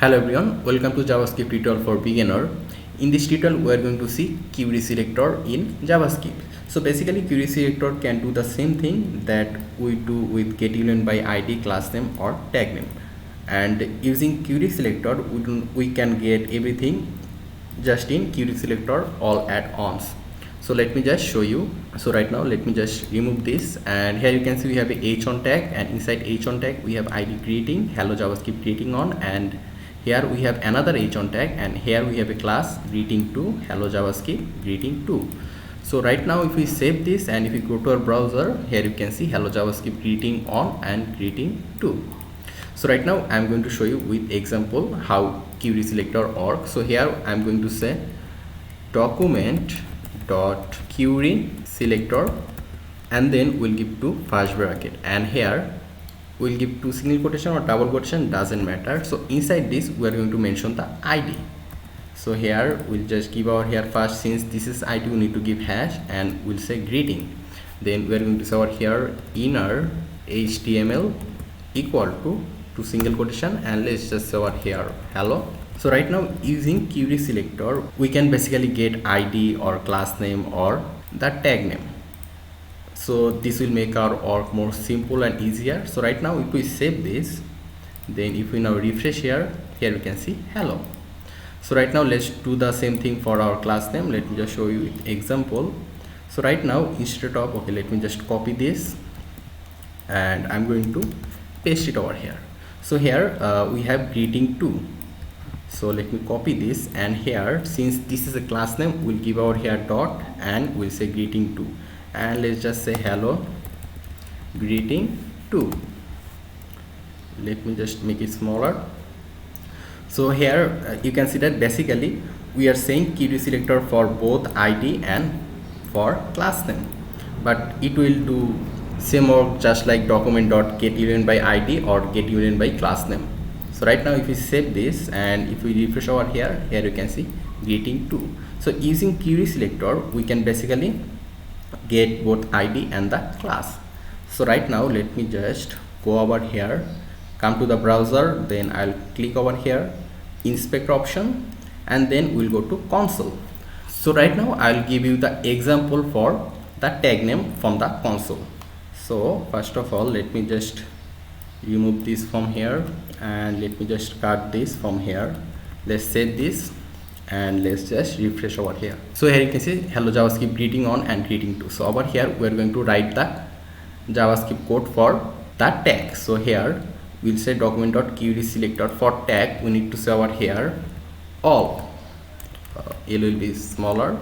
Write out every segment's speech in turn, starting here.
Hello everyone, welcome to JavaScript tutorial for beginner. In this tutorial we are going to see query selector in JavaScript. So basically query selector can do the same thing that we do with getElement by ID, class name or tag name. And using query selector we can get everything just in query selector all add-ons. So let me just show you. So right now let me just remove this, and here you can see we have a h-on tag, and inside h-on tag we have ID greeting, hello JavaScript greeting on, and here we have another h-on tag, and here we have a class greeting2, hello JavaScript greeting2. So right now if we save this and if we go to our browser, here you can see hello JavaScript greeting on and greeting2. So right now I'm going to show you with example how query selector works. So here I'm going to say document dot query selector, and then we'll give to first bracket, and here we'll give to single quotation or double quotation, doesn't matter. So inside this we are going to mention the ID. So here we'll just give our here first, since this is ID we need to give hash, and we'll say greeting. Then we are going to say our here inner HTML equal to single quotation, and let's just say our here hello. So right now using query selector we can basically get ID or class name or the tag name. So this will make our work more simple and easier. So right now if we save this, then if we now refresh here we can see hello. So right now let's do the same thing for our class name. Let me just show you example. So right now instead of, okay, let me just copy this and I'm going to paste it over here. So here we have greeting2. So let me copy this, and here since this is a class name we'll give our here dot and we'll say greeting2, and let's just say hello greeting2. Let me just make it smaller. So here you can see that basically we are saying query selector for both ID and for class name, but it will do same work just like document dot getElement by ID or getElement by class name. So right now if we save this and if we refresh over here you can see greeting2. So using query selector we can basically get both ID and the class. So right now let me just go over here, come to the browser, then I'll click over here inspect option, and then we'll go to console. So right now I'll give you the example for the tag name from the console. So first of all let me just remove this from here, and let me just cut this from here. Let's save this and let's just refresh over here. So here you can see hello JavaScript greeting on and greeting2. So over here we are going to write the JavaScript code for that tag. So here we'll say document.query selector. For tag we need to say over here all, L will be smaller,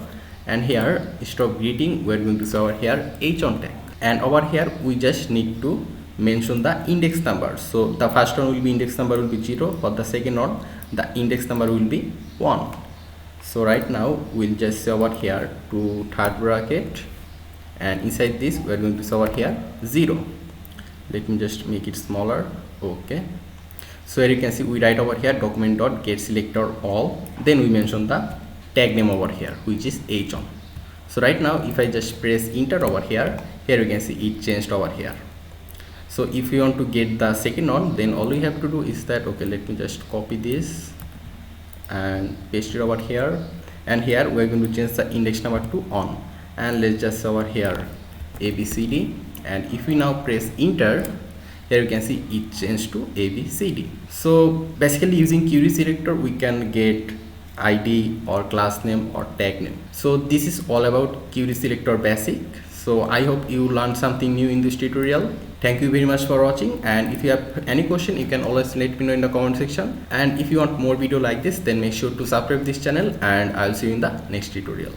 and here instead of greeting we are going to say over here h-on tag, and over here we just need to mention the index number. So the first one will be index number will be 0, for the second one the index number will be 1. So right now we'll just say over here to third bracket, and inside this we are going to say over here 0. Let me just make it smaller. Okay, so here you can see we write over here document.getSelector all, then we mention the tag name over here which is h-on. So right now if I just press enter over here you can see it changed over here. So if you want to get the second one, then all you have to do is that, okay, let me just copy this and paste it over here, and here we're going to change the index number to on, and let's just say over here ABCD, and if we now press enter here you can see it changed to ABCD. So basically using query selector we can get ID or class name or tag name. So this is all about query selector basic. So I hope you learned something new in this tutorial. Thank you very much for watching, and if you have any question you can always let me know in the comment section, and if you want more video like this then make sure to subscribe this channel, and I'll see you in the next tutorial.